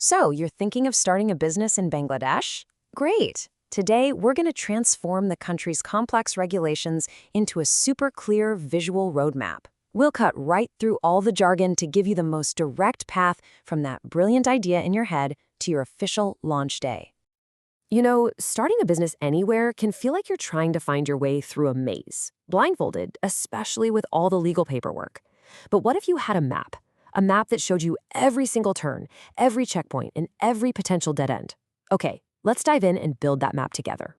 So, you're thinking of starting a business in Bangladesh? Great! Today, we're going to transform the country's complex regulations into a super clear visual roadmap. We'll cut right through all the jargon to give you the most direct path from that brilliant idea in your head to your official launch day. You know, starting a business anywhere can feel like you're trying to find your way through a maze, blindfolded, especially with all the legal paperwork. But what if you had a map? A map that showed you every single turn, every checkpoint, and every potential dead end. Okay, let's dive in and build that map together.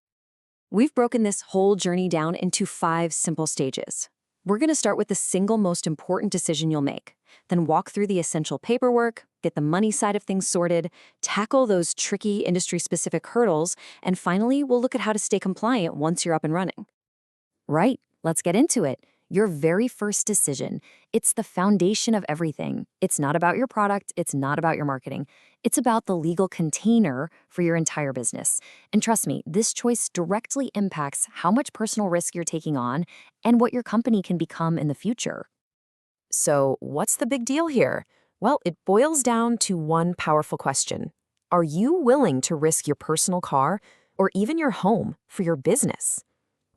We've broken this whole journey down into 5 simple stages. We're going to start with the single most important decision you'll make, then walk through the essential paperwork, get the money side of things sorted, tackle those tricky industry-specific hurdles, and finally, we'll look at how to stay compliant once you're up and running. Right, let's get into it. Your very first decision. It's the foundation of everything. It's not about your product. It's not about your marketing. It's about the legal container for your entire business. And trust me, this choice directly impacts how much personal risk you're taking on and what your company can become in the future. So, what's the big deal here? Well, it boils down to one powerful question. Are you willing to risk your personal car or even your home for your business?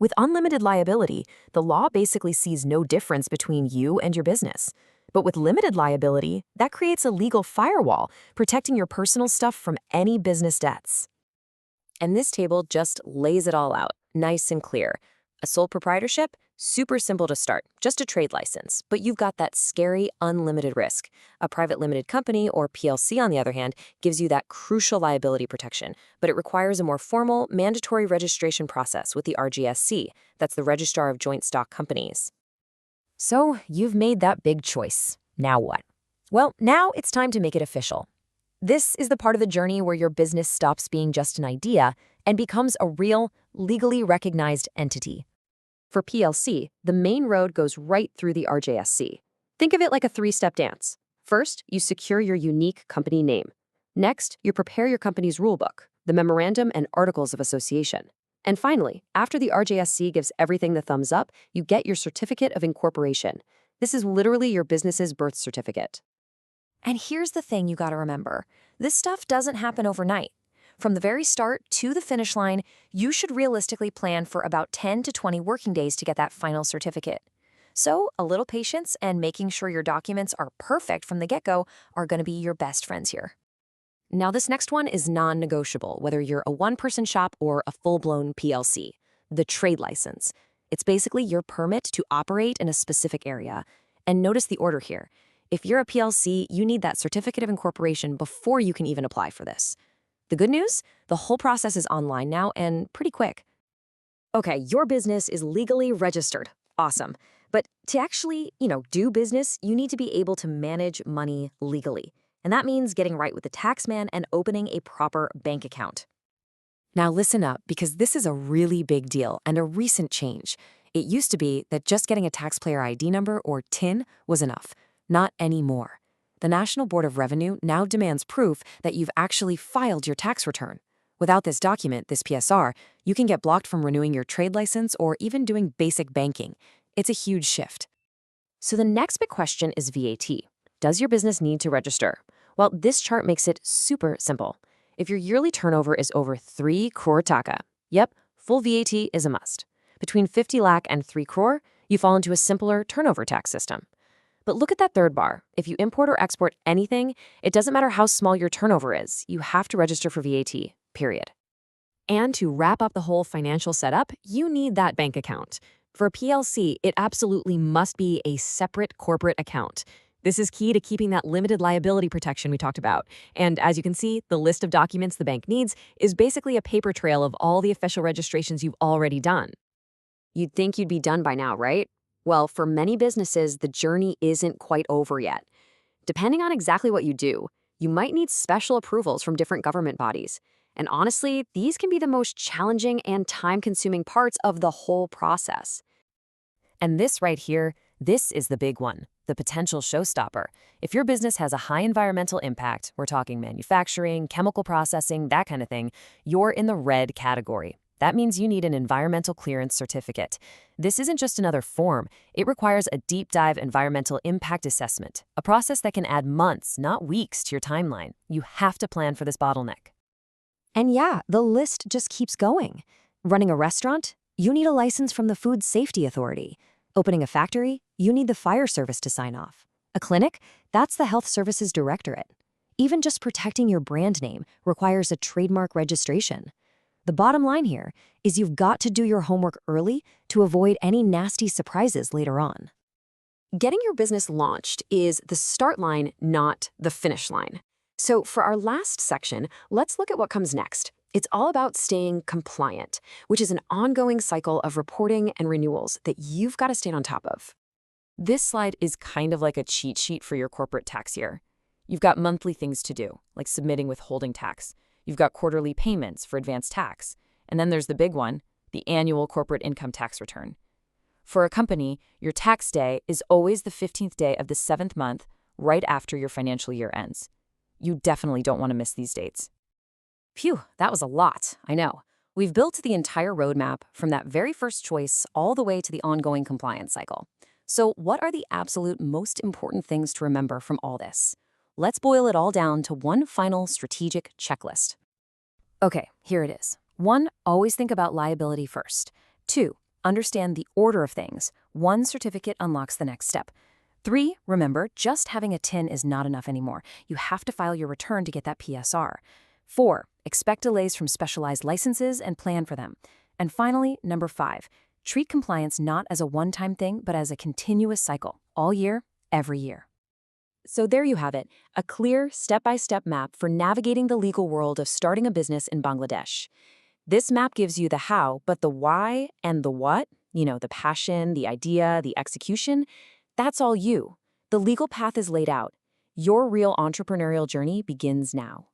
With unlimited liability, the law basically sees no difference between you and your business. But with limited liability, that creates a legal firewall, protecting your personal stuff from any business debts. And this table just lays it all out, nice and clear. A sole proprietorship? Super simple to start, just a trade license, but you've got that scary unlimited risk. A private limited company, or PLC on the other hand, gives you that crucial liability protection, but it requires a more formal, mandatory registration process with the RGSC, that's the Registrar of Joint Stock Companies. So, you've made that big choice. Now what? Well, now it's time to make it official. This is the part of the journey where your business stops being just an idea and becomes a real, legally recognized entity. For PLC, the main road goes right through the RJSC. Think of it like a 3-step dance. First, you secure your unique company name. Next, you prepare your company's rulebook, the memorandum and articles of association. And finally, after the RJSC gives everything the thumbs up, you get your certificate of incorporation. This is literally your business's birth certificate. And here's the thing you gotta remember. This stuff doesn't happen overnight. From the very start to the finish line, you should realistically plan for about 10 to 20 working days to get that final certificate. So, a little patience and making sure your documents are perfect from the get-go are going to be your best friends here. Now, this next one is non-negotiable, whether you're a one-person shop or a full-blown PLC, the trade license. It's basically your permit to operate in a specific area. And notice the order here. If you're a PLC, you need that certificate of incorporation before you can even apply for this. The good news? The whole process is online now and pretty quick. Okay, your business is legally registered. Awesome. But to actually, do business, you need to be able to manage money legally. And that means getting right with the tax man and opening a proper bank account. Now listen up, because this is a really big deal and a recent change. It used to be that just getting a taxpayer ID number, or TIN, was enough. Not anymore. The National Board of Revenue now demands proof that you've actually filed your tax return. Without this document, this PSR, you can get blocked from renewing your trade license or even doing basic banking. It's a huge shift. So the next big question is VAT. Does your business need to register? Well, this chart makes it super simple. If your yearly turnover is over 3 crore taka, yep, full VAT is a must. Between 50 lakh and 3 crore, you fall into a simpler turnover tax system. But look at that third bar. If you import or export anything, it doesn't matter how small your turnover is, you have to register for VAT, period. And to wrap up the whole financial setup, you need that bank account. For a PLC, it absolutely must be a separate corporate account. This is key to keeping that limited liability protection we talked about. And as you can see, the list of documents the bank needs is basically a paper trail of all the official registrations you've already done. You'd think you'd be done by now, right? Well, for many businesses, the journey isn't quite over yet. Depending on exactly what you do, you might need special approvals from different government bodies. And honestly, these can be the most challenging and time-consuming parts of the whole process. And this right here, this is the big one, the potential showstopper. If your business has a high environmental impact, we're talking manufacturing, chemical processing, that kind of thing, you're in the red category. That means you need an environmental clearance certificate. This isn't just another form. It requires a deep dive environmental impact assessment, a process that can add months, not weeks, to your timeline. You have to plan for this bottleneck. And yeah, the list just keeps going. Running a restaurant? You need a license from the Food Safety Authority. Opening a factory? You need the fire service to sign off. A clinic? That's the Health Services Directorate. Even just protecting your brand name requires a trademark registration. The bottom line here is you've got to do your homework early to avoid any nasty surprises later on. Getting your business launched is the start line, not the finish line. So for our last section, let's look at what comes next. It's all about staying compliant, which is an ongoing cycle of reporting and renewals that you've got to stay on top of. This slide is kind of like a cheat sheet for your corporate tax year. You've got monthly things to do, like submitting withholding tax. You've got quarterly payments for advanced tax. And then there's the big one, the annual corporate income tax return. For a company, your tax day is always the 15th day of the 7th month, right after your financial year ends. You definitely don't want to miss these dates. Phew, that was a lot, I know. We've built the entire roadmap from that very first choice all the way to the ongoing compliance cycle. So what are the absolute most important things to remember from all this? Let's boil it all down to one final strategic checklist. Okay, here it is. 1, always think about liability first. 2, understand the order of things. One certificate unlocks the next step. 3, remember, just having a TIN is not enough anymore. You have to file your return to get that PSR. 4, expect delays from specialized licenses and plan for them. And finally, number 5, treat compliance not as a one-time thing, but as a continuous cycle, all year, every year. So there you have it, a clear step-by-step map for navigating the legal world of starting a business in Bangladesh. This map gives you the how, but the why and the what, the passion, the idea, the execution, that's all you. The legal path is laid out. Your real entrepreneurial journey begins now.